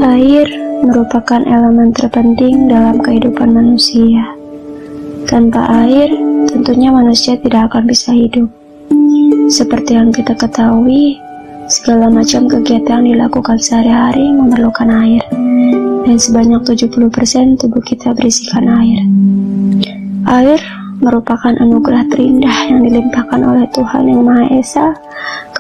Air merupakan elemen terpenting dalam kehidupan manusia. Tanpa air, tentunya manusia tidak akan bisa hidup. Seperti yang kita ketahui, segala macam kegiatan yang dilakukan sehari-hari memerlukan air, dan sebanyak 70% tubuh kita berisikan air. Air merupakan anugerah terindah yang dilimpahkan oleh Tuhan Yang Maha Esa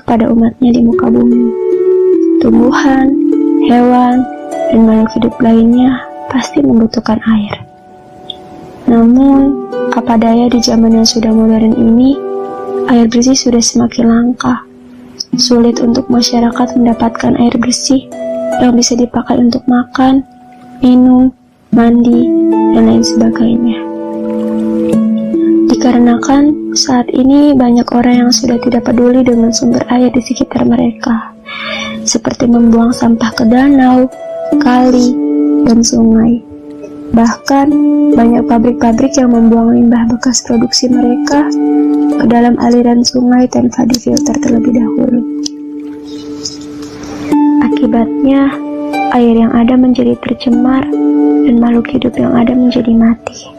kepada umatnya di muka bumi. Tumbuhan, hewan, dan makhluk hidup lainnya pasti membutuhkan air. Namun, apa daya di zaman yang sudah modern ini, air bersih sudah semakin langka. Sulit untuk masyarakat mendapatkan air bersih yang bisa dipakai untuk makan, minum, mandi, dan lain sebagainya. Dikarenakan saat ini banyak orang yang sudah tidak peduli dengan sumber air di sekitar mereka, seperti membuang sampah ke danau, kali, dan sungai. Bahkan, banyak pabrik-pabrik yang membuang limbah bekas produksi mereka ke dalam aliran sungai tanpa difilter terlebih dahulu. Akibatnya, air yang ada menjadi tercemar dan makhluk hidup yang ada menjadi mati.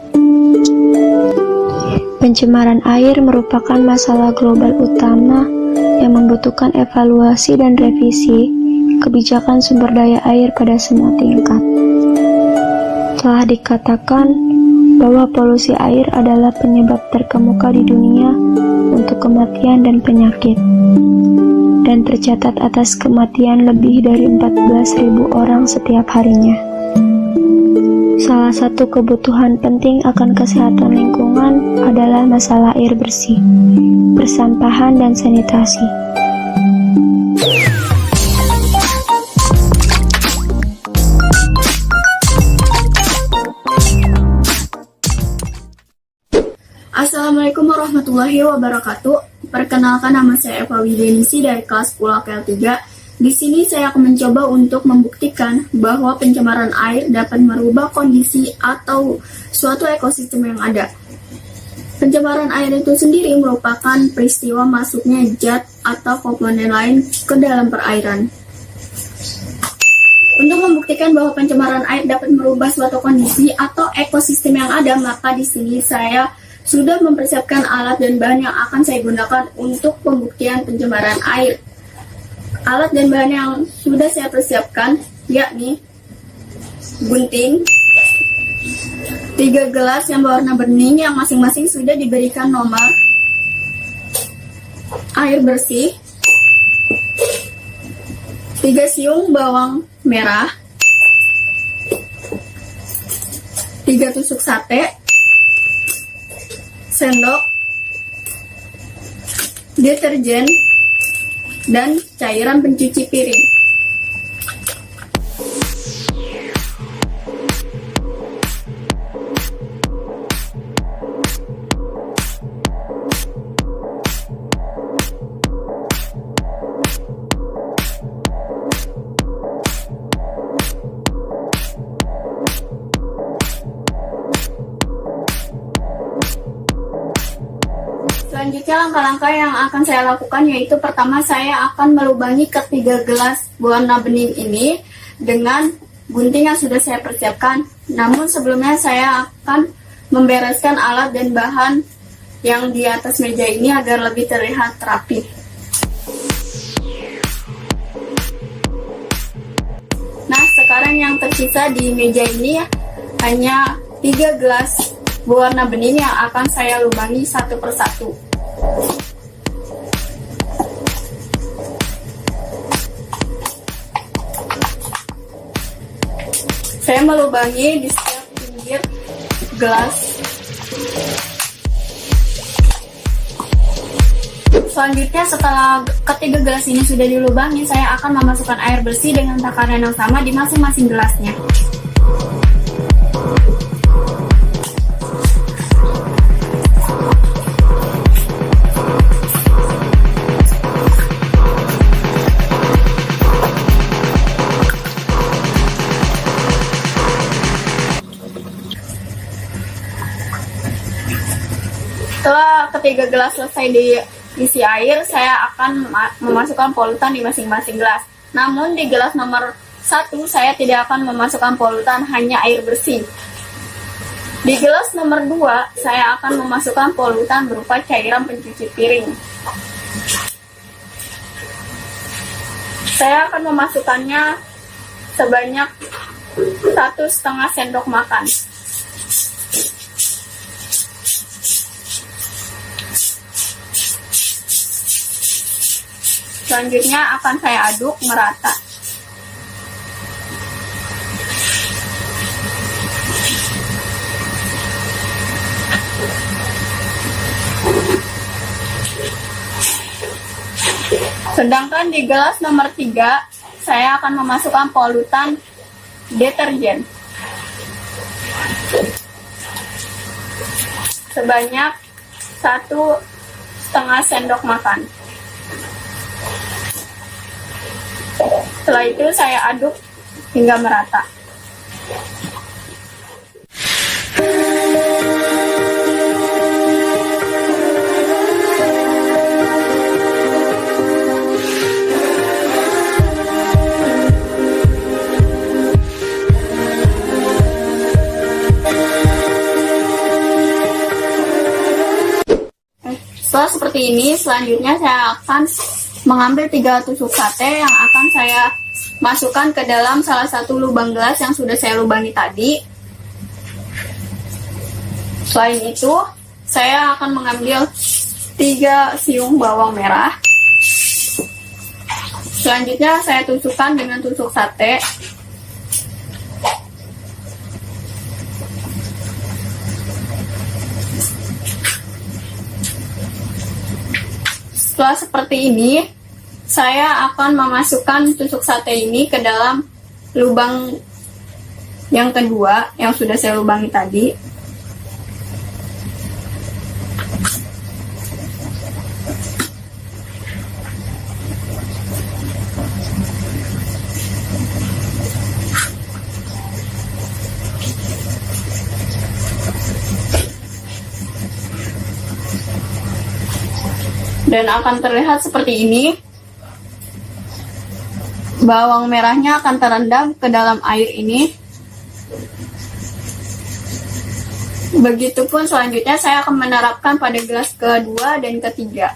Pencemaran air merupakan masalah global utama yang membutuhkan evaluasi dan revisi kebijakan sumber daya air pada semua tingkat. Telah dikatakan bahwa polusi air adalah penyebab terkemuka di dunia untuk kematian dan penyakit, dan tercatat atas kematian lebih dari 14.000 orang setiap harinya. Salah satu kebutuhan penting akan kesehatan lingkungan adalah masalah air bersih, persampahan, dan sanitasi. Assalamualaikum warahmatullahi wabarakatuh. Perkenalkan, nama saya Eva Widenisi dari kelas 10 KL3. Di sini saya akan mencoba untuk membuktikan bahwa pencemaran air dapat merubah kondisi atau suatu ekosistem yang ada. Pencemaran air itu sendiri merupakan peristiwa masuknya zat atau komponen lain ke dalam perairan. Untuk membuktikan bahwa pencemaran air dapat merubah suatu kondisi atau ekosistem yang ada, maka di sini saya sudah mempersiapkan alat dan bahan yang akan saya gunakan untuk pembuktian pencemaran air. Alat dan bahan yang sudah saya persiapkan yakni gunting, 3 gelas yang berwarna bening yang masing-masing sudah diberikan nomor, air bersih, 3 siung bawang merah, 3 tusuk sate, sendok, deterjen, dan cairan pencuci piring. Selanjutnya langkah-langkah yang akan saya lakukan yaitu pertama saya akan melubangi ketiga gelas berwarna bening ini dengan gunting yang sudah saya persiapkan. Namun sebelumnya saya akan membereskan alat dan bahan yang di atas meja ini agar lebih terlihat rapi. Nah, sekarang yang tersisa di meja ini hanya 3 gelas berwarna bening yang akan saya lubangi satu persatu. Saya melubangi di setiap pinggir gelas. Selanjutnya, setelah ketiga gelas ini sudah dilubangi, saya akan memasukkan air bersih dengan takaran yang sama di masing-masing gelasnya. Setelah ketiga gelas selesai diisi air, saya akan memasukkan polutan di masing-masing gelas. Namun di gelas nomor 1 saya tidak akan memasukkan polutan, hanya air bersih. Di gelas nomor 2 saya akan memasukkan polutan berupa cairan pencuci piring. Saya akan memasukkannya sebanyak 1,5 sendok makan. Selanjutnya akan saya aduk merata. Sedangkan di gelas nomor 3, saya akan memasukkan polutan deterjen sebanyak 1,5 sendok makan. Setelah itu saya aduk hingga merata. Setelah seperti ini, selanjutnya saya akan mengambil 3 tusuk sate yang akan saya masukkan ke dalam salah satu lubang gelas yang sudah saya lubangi tadi. Selain itu, saya akan mengambil 3 siung bawang merah. Selanjutnya saya tusukkan dengan tusuk sate. Setelah seperti ini, saya akan memasukkan tusuk sate ini ke dalam lubang yang kedua yang sudah saya lubangi tadi. Dan akan terlihat seperti ini. Bawang merahnya akan terendam ke dalam air ini. Begitupun selanjutnya saya akan menerapkan pada gelas kedua dan ketiga.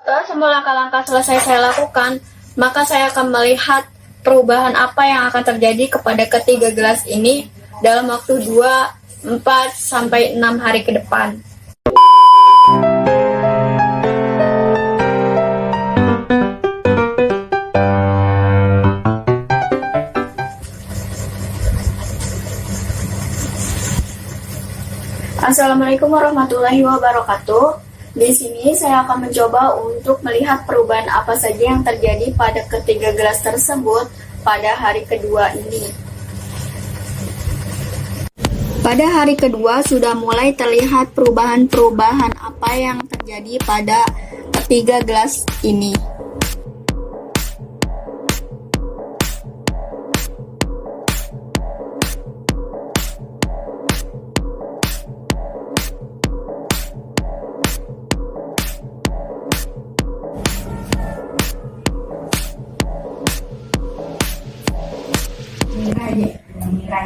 Setelah semua langkah-langkah selesai saya lakukan, maka saya akan melihat perubahan apa yang akan terjadi kepada ketiga gelas ini dalam waktu 2, 4, sampai 6 hari ke depan. Assalamualaikum warahmatullahi wabarakatuh. Di sini saya akan mencoba untuk melihat perubahan apa saja yang terjadi pada ketiga gelas tersebut pada hari kedua ini. Pada hari kedua sudah mulai terlihat perubahan-perubahan apa yang terjadi pada ketiga gelas ini.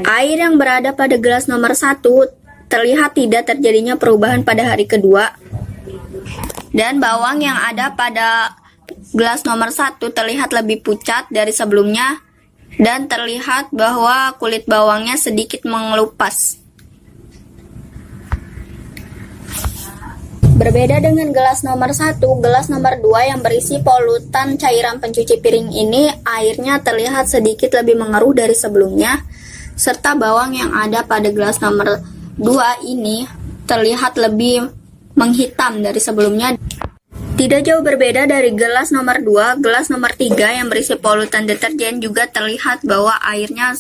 Air yang berada pada gelas nomor 1 terlihat tidak terjadinya perubahan pada hari kedua. Dan bawang yang ada pada gelas nomor 1 terlihat lebih pucat dari sebelumnya. Dan terlihat bahwa kulit bawangnya sedikit mengelupas. Berbeda dengan gelas nomor 1, gelas nomor 2 yang berisi polutan cairan pencuci piring ini, airnya terlihat sedikit lebih mengeruh dari sebelumnya, serta bawang yang ada pada gelas nomor 2 ini terlihat lebih menghitam dari sebelumnya. Tidak jauh berbeda dari gelas nomor 2, gelas nomor 3 yang berisi polutan deterjen juga terlihat bahwa airnya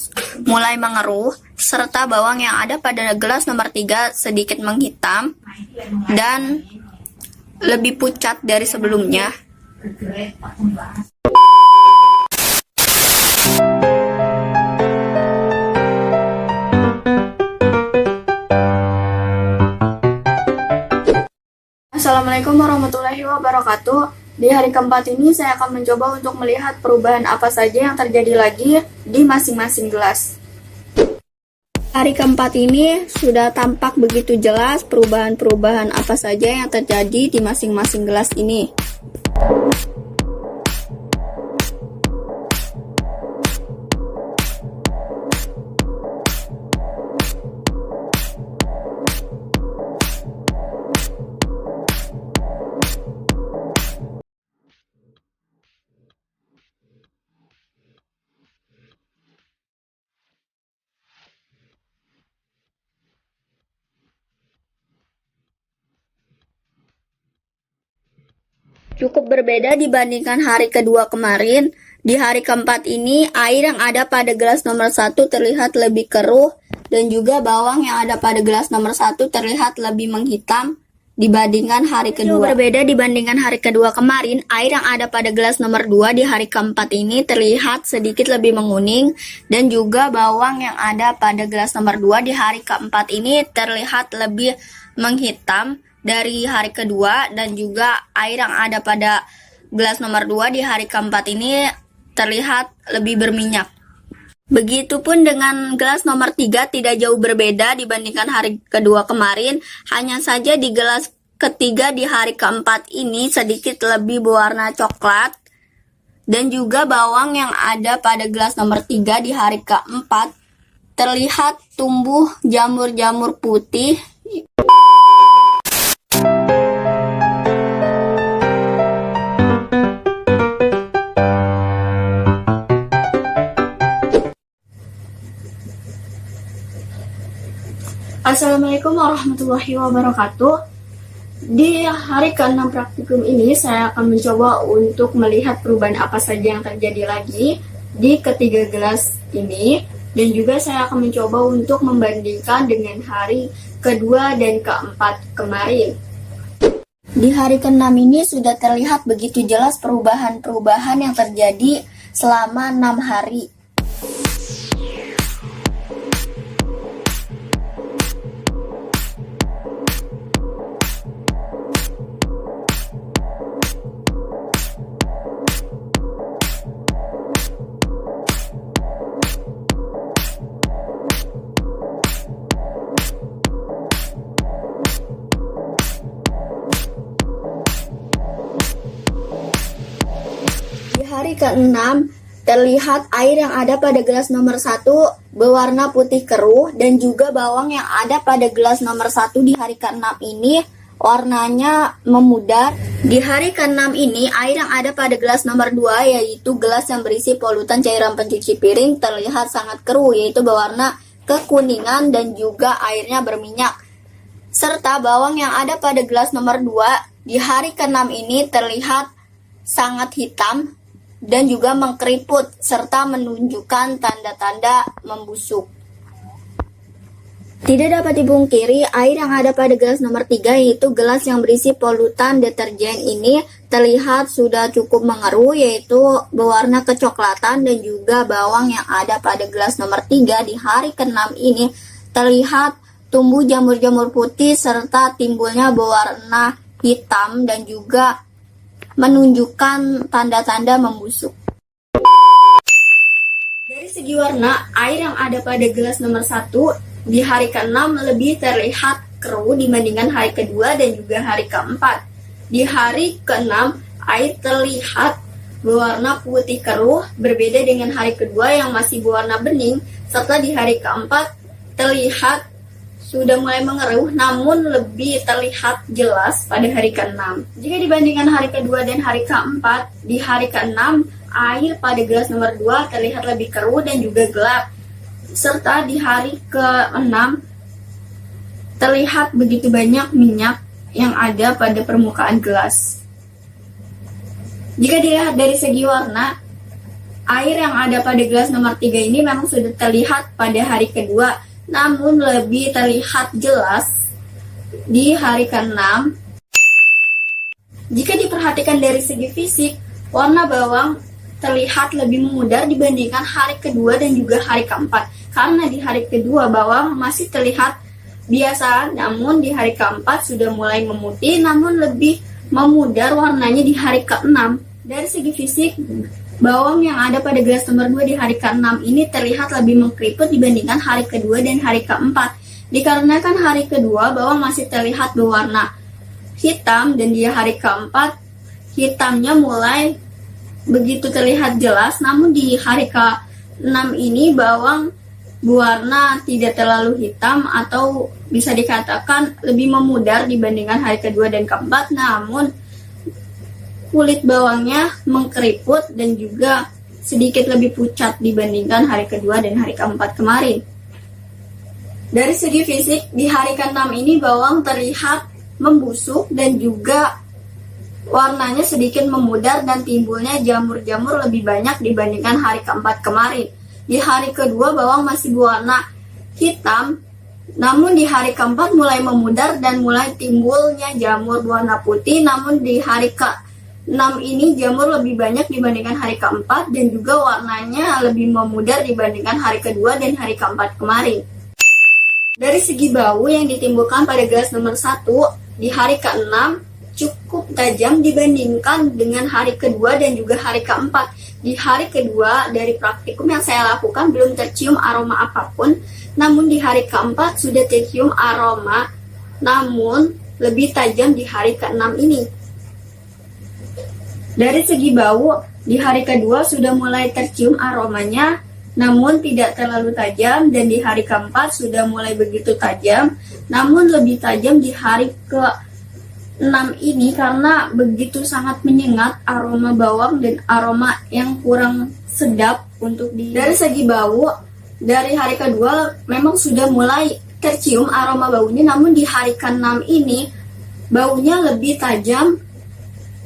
mulai mengeruh, serta bawang yang ada pada gelas nomor 3 sedikit menghitam dan lebih pucat dari sebelumnya. Assalamualaikum warahmatullahi wabarakatuh. Di hari keempat ini saya akan mencoba untuk melihat perubahan apa saja yang terjadi lagi di masing-masing gelas. Hari keempat ini sudah tampak begitu jelas perubahan-perubahan apa saja yang terjadi di masing-masing gelas ini. Cukup berbeda dibandingkan hari kedua kemarin. Di hari keempat ini, air yang ada pada gelas nomor 1 terlihat lebih keruh, dan juga bawang yang ada pada gelas nomor 1 terlihat lebih menghitam dibandingkan hari kedua. Berbeda dibandingkan hari kedua kemarin, air yang ada pada gelas nomor 2 di hari keempat ini terlihat sedikit lebih menguning, dan juga bawang yang ada pada gelas nomor 2 di hari keempat ini terlihat lebih menghitam dari hari kedua, dan juga air yang ada pada gelas nomor 2 di hari keempat ini terlihat lebih berminyak. Begitupun dengan gelas nomor 3 tidak jauh berbeda dibandingkan hari kedua kemarin, hanya saja di gelas ketiga di hari keempat ini sedikit lebih berwarna coklat, dan juga bawang yang ada pada gelas nomor 3 di hari keempat terlihat tumbuh jamur-jamur putih. Assalamualaikum warahmatullahi wabarakatuh. Di hari ke-6 praktikum ini saya akan mencoba untuk melihat perubahan apa saja yang terjadi lagi di ketiga gelas ini, dan juga saya akan mencoba untuk membandingkan dengan hari kedua dan keempat kemarin. Di hari ke-6 ini sudah terlihat begitu jelas perubahan-perubahan yang terjadi selama 6 hari. Hari ke-6 terlihat air yang ada pada gelas nomor 1 berwarna putih keruh, dan juga bawang yang ada pada gelas nomor 1 di hari ke-6 ini warnanya memudar. Di hari ke-6 ini air yang ada pada gelas nomor 2, yaitu gelas yang berisi polutan cairan pencuci piring, terlihat sangat keruh, yaitu berwarna kekuningan dan juga airnya berminyak. Serta bawang yang ada pada gelas nomor 2 di hari ke-6 ini terlihat sangat hitam dan juga mengkeriput, serta menunjukkan tanda-tanda membusuk. Tidak dapat dipungkiri, air yang ada pada gelas nomor 3, yaitu gelas yang berisi polutan deterjen ini, terlihat sudah cukup mengeruh, yaitu berwarna kecoklatan, dan juga bawang yang ada pada gelas nomor 3 di hari ke-6 ini terlihat tumbuh jamur-jamur putih, serta timbulnya berwarna hitam dan juga menunjukkan tanda-tanda membusuk. Dari segi warna, air yang ada pada gelas nomor 1 di hari ke-6 lebih terlihat keruh dibandingkan hari kedua dan juga hari keempat. Di hari ke-6, air terlihat berwarna putih keruh, berbeda dengan hari kedua yang masih berwarna bening, serta di hari keempat terlihat sudah mulai mengeruh, namun lebih terlihat jelas pada hari ke-6. Jika dibandingkan hari kedua dan hari keempat, di hari ke-6, air pada gelas nomor 2 terlihat lebih keruh dan juga gelap, serta di hari ke-6 terlihat begitu banyak minyak yang ada pada permukaan gelas. Jika dilihat dari segi warna, air yang ada pada gelas nomor 3 ini memang sudah terlihat pada hari kedua, namun lebih terlihat jelas di hari ke-6. Jika diperhatikan dari segi fisik, warna bawang terlihat lebih memudar dibandingkan hari kedua dan juga hari keempat. Karena di hari kedua bawang masih terlihat biasa, namun di hari keempat sudah mulai memutih, namun lebih memudar warnanya di hari ke-6. Dari segi fisik, bawang yang ada pada gelas nomor 2 di hari ke-6 ini terlihat lebih mengkeriput dibandingkan hari kedua dan hari keempat. Dikarenakan hari kedua bawang masih terlihat berwarna hitam dan di hari keempat hitamnya mulai begitu terlihat jelas, namun di hari ke-6 ini bawang berwarna tidak terlalu hitam atau bisa dikatakan lebih memudar dibandingkan hari kedua dan keempat, namun kulit bawangnya mengkeriput dan juga sedikit lebih pucat dibandingkan hari kedua dan hari keempat kemarin. Dari segi fisik, di hari ke-6 ini bawang terlihat membusuk dan juga warnanya sedikit memudar dan timbulnya jamur-jamur lebih banyak dibandingkan hari keempat kemarin. Di hari kedua bawang masih berwarna hitam, namun di hari keempat mulai memudar dan mulai timbulnya jamur berwarna putih. Namun di hari ke-6 ini jamur lebih banyak dibandingkan hari keempat dan juga warnanya lebih memudar dibandingkan hari kedua dan hari keempat kemarin. Dari segi bau yang ditimbulkan pada gelas nomor 1 di hari ke-6 cukup tajam dibandingkan dengan hari kedua dan juga hari keempat. Di hari kedua dari praktikum yang saya lakukan belum tercium aroma apapun, namun di hari keempat sudah tercium aroma, namun lebih tajam di hari ke-6 ini. Dari segi bau, di hari kedua sudah mulai tercium aromanya, namun tidak terlalu tajam, dan di hari keempat sudah mulai begitu tajam, namun lebih tajam di hari ke-6 ini karena begitu sangat menyengat aroma bawang dan aroma yang kurang sedap untuk Dari segi bau, dari hari kedua memang sudah mulai tercium aroma baunya, namun di hari ke-6 ini baunya lebih tajam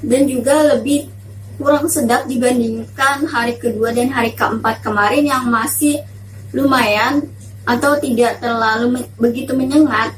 dan juga lebih kurang sedap dibandingkan hari kedua dan hari keempat kemarin yang masih lumayan atau tidak terlalu begitu menyengat.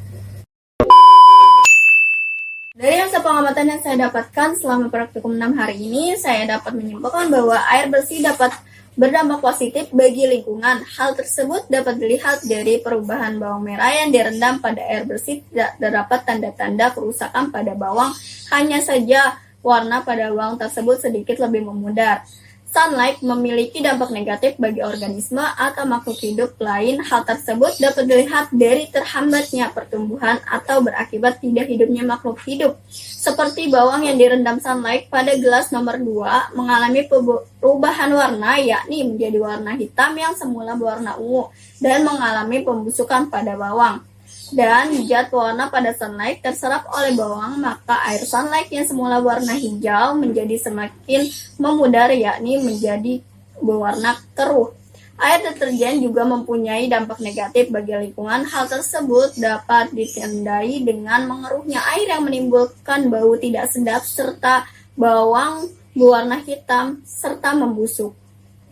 Dari hasil pengamatan yang saya dapatkan selama praktikum 6 hari ini, saya dapat menyimpulkan bahwa air bersih dapat berdampak positif bagi lingkungan. Hal tersebut dapat dilihat dari perubahan bawang merah yang direndam pada air bersih. Tidak terdapat tanda-tanda kerusakan pada bawang, hanya saja warna pada bawang tersebut sedikit lebih memudar. Sunlight memiliki dampak negatif bagi organisme atau makhluk hidup lain. Hal tersebut dapat dilihat dari terhambatnya pertumbuhan atau berakibat tidak hidupnya makhluk hidup. Seperti bawang yang direndam sunlight pada gelas nomor 2 mengalami perubahan warna, yakni menjadi warna hitam yang semula berwarna ungu dan mengalami pembusukan pada bawang. Dan zat warna pada sunlight terserap oleh bawang, maka air sunlight yang semula warna hijau menjadi semakin memudar, yakni menjadi berwarna keruh. Air deterjen juga mempunyai dampak negatif bagi lingkungan. Hal tersebut dapat ditandai dengan mengeruhnya air yang menimbulkan bau tidak sedap serta bawang berwarna hitam serta membusuk.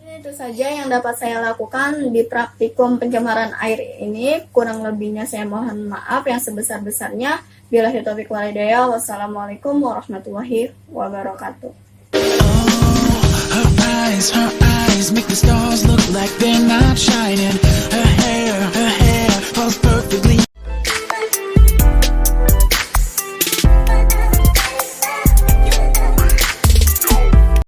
Itu saja yang dapat saya lakukan di praktikum pencemaran air ini. Kurang lebihnya saya mohon maaf yang sebesar-besarnya. Billahi taufiq wal hidayah. Wassalamualaikum warahmatullahi wabarakatuh. Her eyes make the stars look like they're not shining.